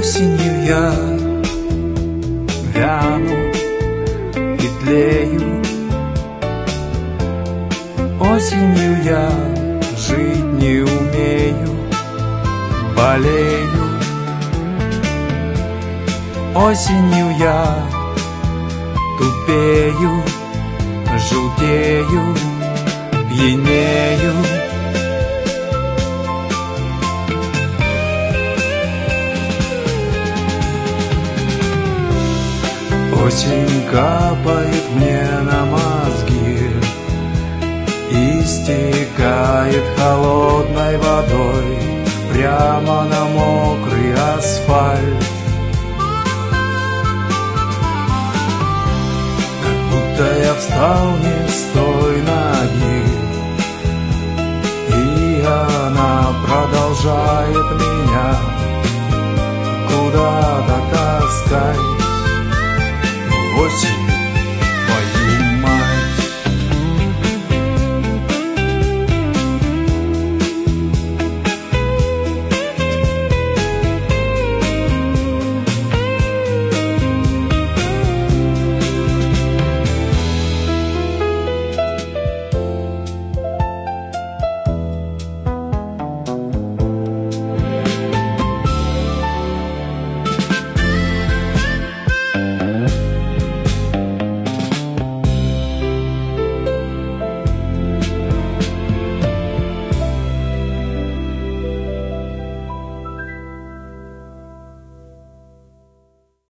Осенью я вяну и тлею. Осенью я жить не умею, болею. Осенью я тупею, желтею, пьянею. Осень капает мне на мозги и стекает холодной водой прямо на мокрый асфальт. Как будто я встал не с той ноги, и она продолжает меня куда-то таскать. Осень